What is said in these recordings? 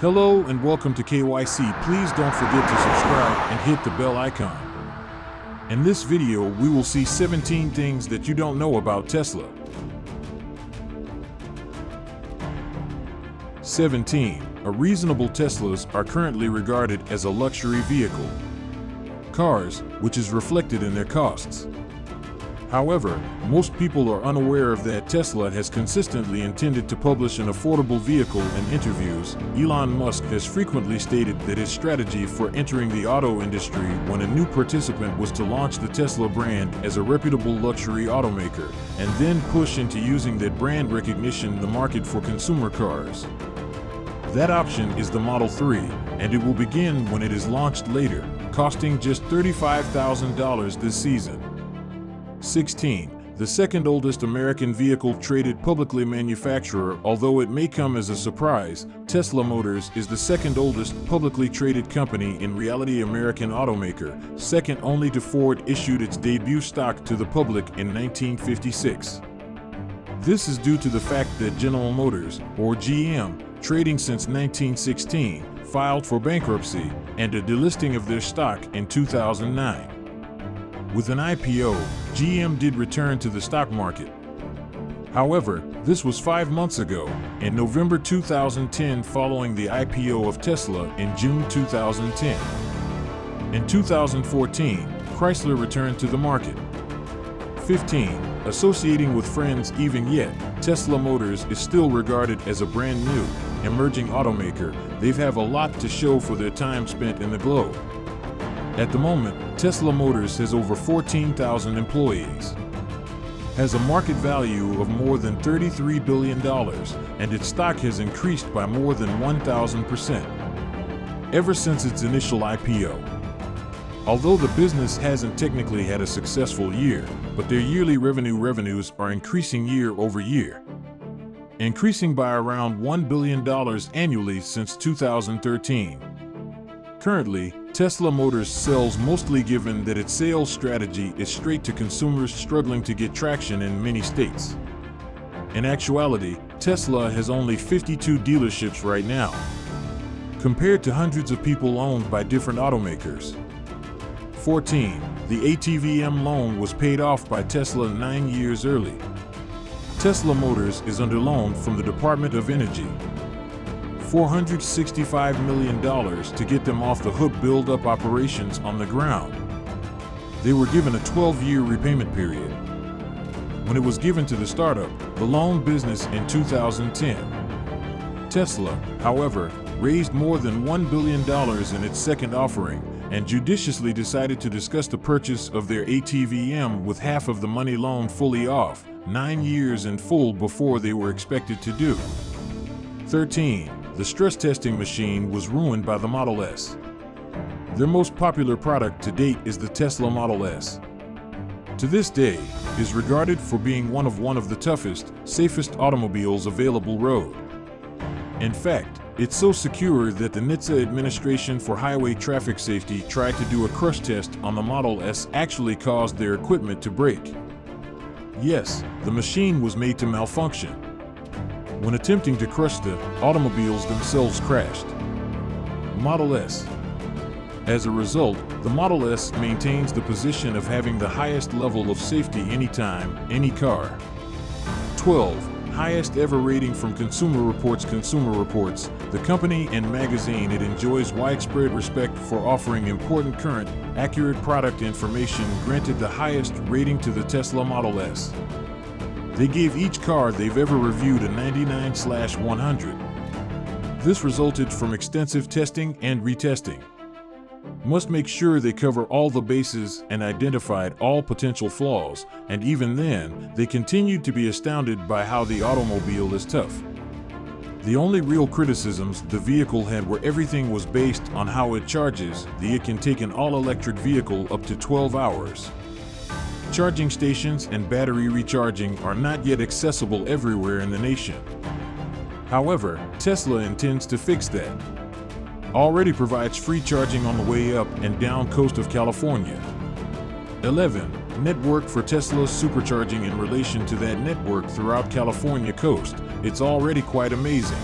Hello and welcome to KYC. Please don't forget to subscribe and hit the bell icon. In this video, we will see 17 things that you don't know about Tesla. 17. Reasonable Teslas are currently regarded as a luxury vehicle. Cars, which is reflected in their costs. However, most people are unaware of that Tesla has consistently intended to publish an affordable vehicle. In interviews, Elon Musk has frequently stated that his strategy for entering the auto industry when a new participant was to launch the Tesla brand as a reputable luxury automaker, and then push into using that brand recognition in the market for consumer cars. That option is the Model 3, and it will begin when it is launched later, costing just $35,000 this season. 16. The second oldest American vehicle traded publicly manufacturer. Although it may come as a surprise, Tesla Motors is the second oldest publicly traded company in reality. American automaker, second only to Ford, issued its debut stock to the public in 1956. This is due to the fact that General Motors, or GM, trading since 1916, filed for bankruptcy and a delisting of their stock in 2009. With an IPO, GM did return to the stock market. However, this was 5 months ago, in November 2010, following the IPO of Tesla in June 2010. In 2014, Chrysler returned to the market. 15. Associating with friends. Even yet, Tesla Motors is still regarded as a brand new, emerging automaker. They have a lot to show for their time spent in the globe. At the moment, Tesla Motors has over 14,000 employees, has a market value of more than $33 billion, and its stock has increased by more than 1,000% ever since its initial IPO. Although the business hasn't technically had a successful year, but their yearly revenues are increasing year over year, increasing by around $1 billion annually since 2013. Currently, Tesla Motors sells mostly, given that its sales strategy is straight to consumers struggling to get traction in many states. In actuality, Tesla has only 52 dealerships right now, compared to hundreds of people owned by different automakers. 14. The ATVM loan was paid off by Tesla 9 years early. Tesla Motors is under loan from the Department of Energy, $465 million to get them off the hook, build up operations on the ground. They were given a 12-year repayment period. When it was given to the startup, the loan business in 2010. Tesla, however, raised more than $1 billion in its second offering, and judiciously decided to discuss the purchase of their ATVM with half of the money loan fully off, 9 years in full before they were expected to do. 13. The stress testing machine was ruined by the Model S. Their most popular product to date is the Tesla Model S. To this day, is regarded for being one of the toughest, safest automobiles available road. In fact, it's so secure that the NHTSA Administration for Highway Traffic Safety tried to do a crash test on the Model S, actually caused their equipment to break. Yes, the machine was made to malfunction. When attempting to crush, the automobiles themselves crashed. Model S. As a result, the Model S maintains the position of having the highest level of safety anytime, any car. 12. Highest ever rating from Consumer Reports. Consumer Reports, the company and magazine, it enjoys widespread respect for offering important, current, accurate product information, granted the highest rating to the Tesla Model S. They gave each car they've ever reviewed a 99/100. This resulted from extensive testing and retesting. Must make sure they cover all the bases and identified all potential flaws, and even then, they continued to be astounded by how the automobile is tough. The only real criticisms the vehicle had were everything was based on how it charges. It can take an all-electric vehicle up to 12 hours. Charging stations and battery recharging are not yet accessible everywhere in the nation. However, Tesla intends to fix that. Already provides free charging on the way up and down coast of California. 11. Network for Tesla's supercharging. In relation to that network throughout California coast, it's already quite amazing.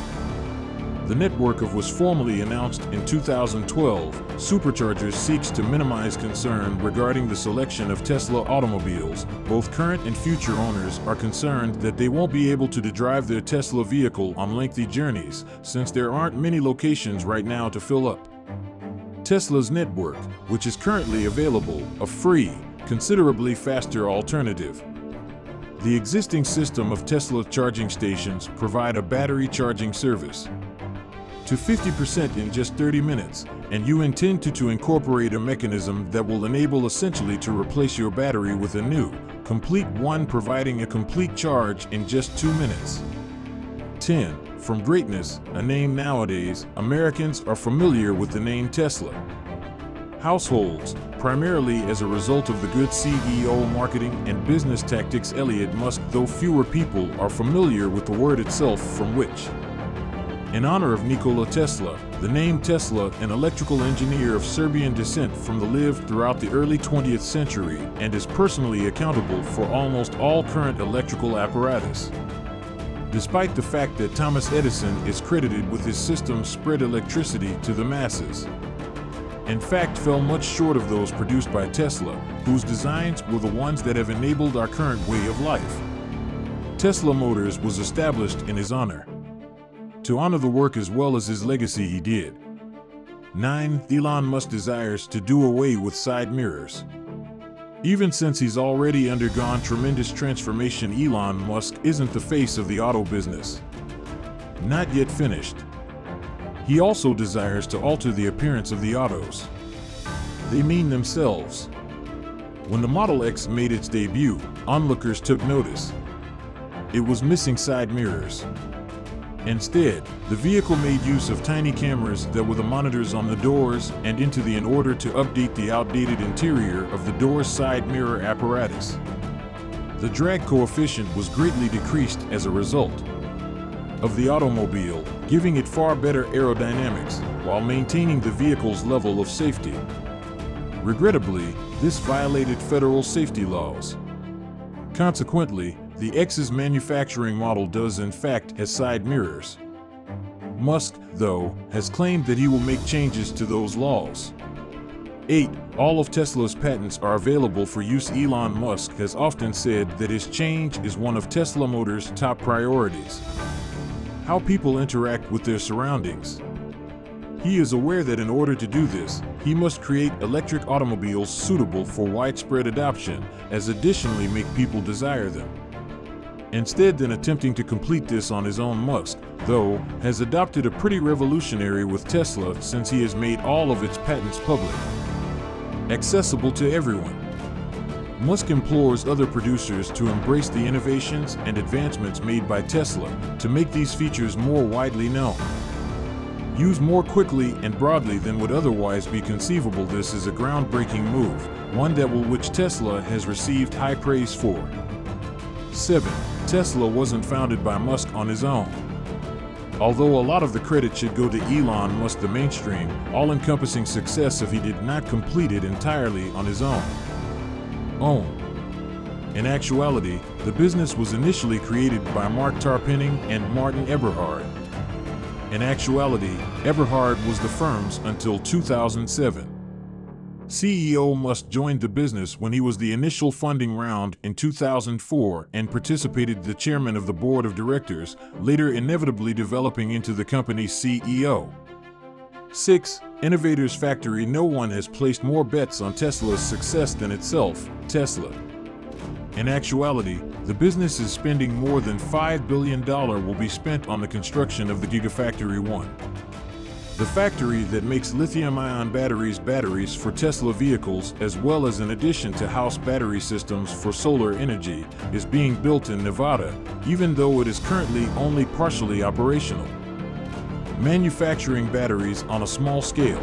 The network of was formally announced in 2012, Superchargers seeks to minimize concern regarding the selection of Tesla automobiles. Both current and future owners are concerned that they won't be able to drive their Tesla vehicle on lengthy journeys, since there aren't many locations right now to fill up. Tesla's network, which is currently available, a free, considerably faster alternative. The existing system of Tesla charging stations provide a battery charging service to 50% in just 30 minutes, and you intend to incorporate a mechanism that will enable essentially to replace your battery with a new, complete one, providing a complete charge in just 2 minutes. 10. From greatness, a name nowadays, Americans are familiar with the name Tesla. Households, primarily as a result of the good CEO marketing and business tactics Elon Musk, though fewer people are familiar with the word itself, from which. In honor of Nikola Tesla, the name Tesla, an electrical engineer of Serbian descent lived throughout the early 20th century and is personally accountable for almost all current electrical apparatus. Despite the fact that Thomas Edison is credited with his system spread electricity to the masses, in fact fell much short of those produced by Tesla, whose designs were the ones that have enabled our current way of life. Tesla Motors was established in his honor, to honor the work as well as his legacy he did. 9. Elon Musk desires to do away with side mirrors. Even since he's already undergone tremendous transformation, Elon Musk isn't the face of the auto business. Not yet finished. He also desires to alter the appearance of the autos. They mean themselves. When the Model X made its debut, onlookers took notice. It was missing side mirrors. Instead, the vehicle made use of tiny cameras that were the monitors on the doors and in order to update the outdated interior of the door's side mirror apparatus. The drag coefficient was greatly decreased as a result of the automobile, giving it far better aerodynamics while maintaining the vehicle's level of safety. Regrettably, this violated federal safety laws. Consequently, the X's manufacturing model does in fact have side mirrors. Musk, though, has claimed that he will make changes to those laws. 8. All of Tesla's patents are available for use. Elon Musk has often said that his change is one of Tesla Motors' top priorities. How people interact with their surroundings. He is aware that in order to do this, he must create electric automobiles suitable for widespread adoption, as additionally make people desire them. Instead than attempting to complete this on his own, Musk, though, has adopted a pretty revolutionary with Tesla, since he has made all of its patents public, accessible to everyone. Musk implores other producers to embrace the innovations and advancements made by Tesla to make these features more widely known, used more quickly and broadly than would otherwise be conceivable. This is a groundbreaking move, one which Tesla has received high praise for. 7. Tesla wasn't founded by Musk on his own. Although a lot of the credit should go to Elon Musk, the mainstream, all-encompassing success if he did not complete it entirely on his own. In actuality, the business was initially created by Mark Tarpenning and Martin Eberhard. In actuality, Eberhard was the firm's until 2007. CEO Musk joined the business when he was the initial funding round in 2004 and participated the chairman of the board of directors, later inevitably developing into the company's CEO. 6. Innovator's Factory. No one has placed more bets on Tesla's success than itself, Tesla. In actuality, the business is spending more than $5 billion will be spent on the construction of the Gigafactory 1. The factory that makes lithium-ion batteries for Tesla vehicles, as well as in addition to house battery systems for solar energy, is being built in Nevada, even though it is currently only partially operational. Manufacturing batteries on a small scale.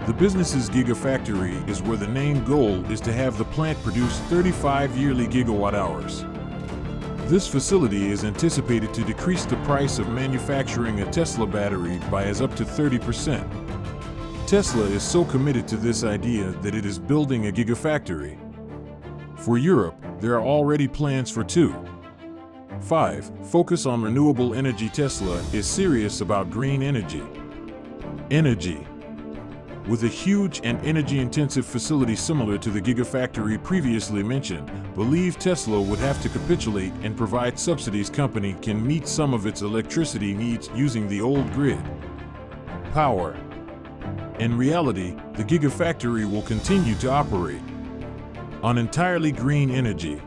The business's Gigafactory is where the main goal is to have the plant produce 35 yearly gigawatt-hours. This facility is anticipated to decrease the price of manufacturing a Tesla battery by as up to 30%. Tesla is so committed to this idea that it is building a Gigafactory. For Europe, there are already plans for 2. 5. Focus on renewable energy. Tesla is serious about green energy. With a huge and energy-intensive facility similar to the Gigafactory previously mentioned, believe Tesla would have to capitulate and provide subsidies. Company can meet some of its electricity needs using the old grid power. In reality, the Gigafactory will continue to operate on entirely green energy.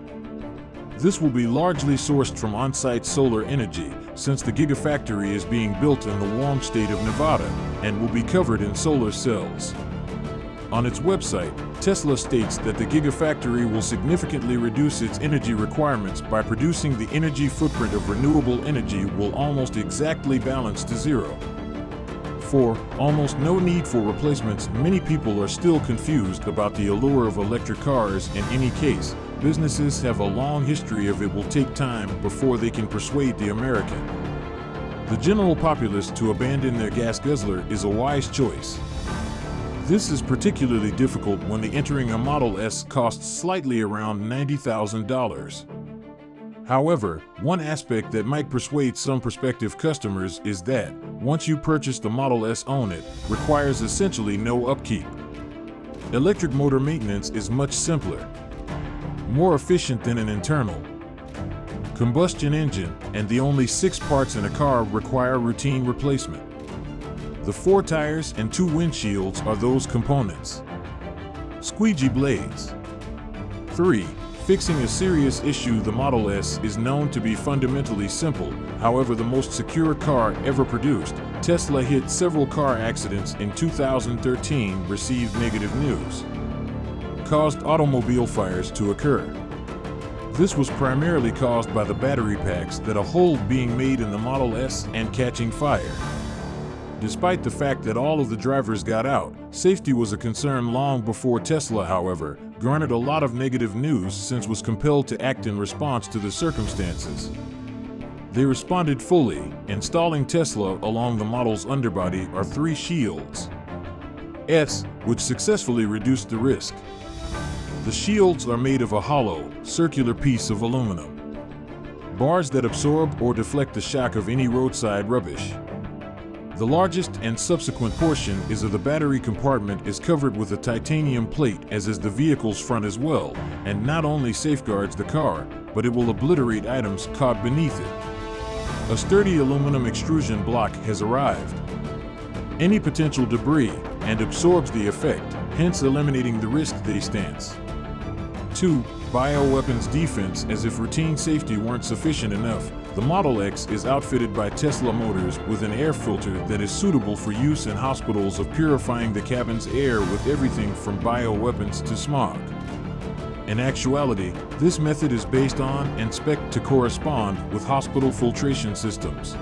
This will be largely sourced from on-site solar energy, since the Gigafactory is being built in the warm state of Nevada and will be covered in solar cells. On its website, Tesla states that the Gigafactory will significantly reduce its energy requirements by producing the energy footprint of renewable energy will almost exactly balance to zero. 4. Almost no need for replacements. Many people are still confused about the allure of electric cars. In any case, businesses have a long history of it will take time before they can persuade the American, the general populace, to abandon their gas guzzler is a wise choice. This is particularly difficult when the entering a Model S costs slightly around $90,000. However, one aspect that might persuade some prospective customers is that, once you purchase the Model S, own it requires essentially no upkeep. Electric motor maintenance is much simpler, more efficient than an internal combustion engine, and the only 6 parts in a car require routine replacement. The 4 tires and 2 windshields are those components. Squeegee blades. 3. Fixing a serious issue. The Model S is known to be fundamentally simple, however the most secure car ever produced. Tesla hit several car accidents in 2013, received negative news, caused automobile fires to occur. This was primarily caused by the battery packs that a hole being made in the Model S and catching fire. Despite the fact that all of the drivers got out, safety was a concern long before Tesla, however, garnered a lot of negative news since was compelled to act in response to the circumstances. They responded fully, installing Tesla along the model's underbody are 3 shields, which successfully reduced the risk. The shields are made of a hollow, circular piece of aluminum. Bars that absorb or deflect the shock of any roadside rubbish. The largest and subsequent portion is of the battery compartment is covered with a titanium plate, as is the vehicle's front as well, and not only safeguards the car, but it will obliterate items caught beneath it. A sturdy aluminum extrusion block has arrived. Any potential debris and absorbs the effect, hence eliminating the risk. They stance. 2. Bioweapons defense. As if routine safety weren't sufficient enough, the Model X is outfitted by Tesla Motors with an air filter that is suitable for use in hospitals of purifying the cabin's air with everything from bioweapons to smog. In actuality, this method is based on and spec'd to correspond with hospital filtration systems.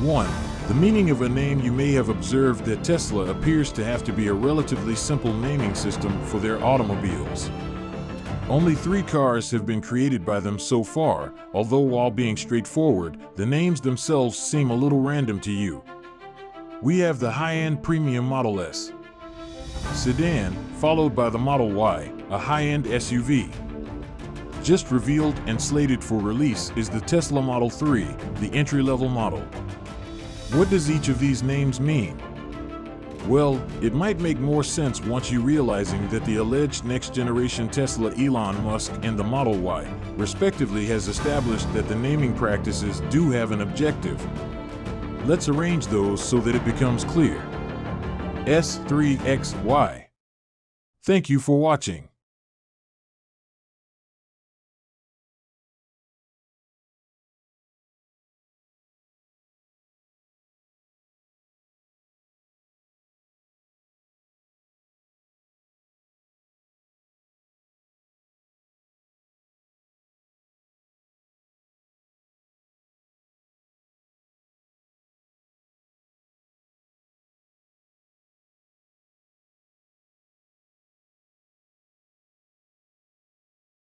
1. The meaning of a name. You may have observed that Tesla appears to have to be a relatively simple naming system for their automobiles. Only 3 cars have been created by them so far, although while being straightforward, the names themselves seem a little random to you. We have the high-end premium Model S sedan, followed by the Model Y, a high-end SUV. Just revealed and slated for release is the Tesla Model 3, the entry-level model. What does each of these names mean? Well, it might make more sense once you realizing that the alleged next-generation Tesla Elon Musk and the Model Y, respectively, has established that the naming practices do have an objective. Let's arrange those so that it becomes clear. S3XY. Thank you for watching.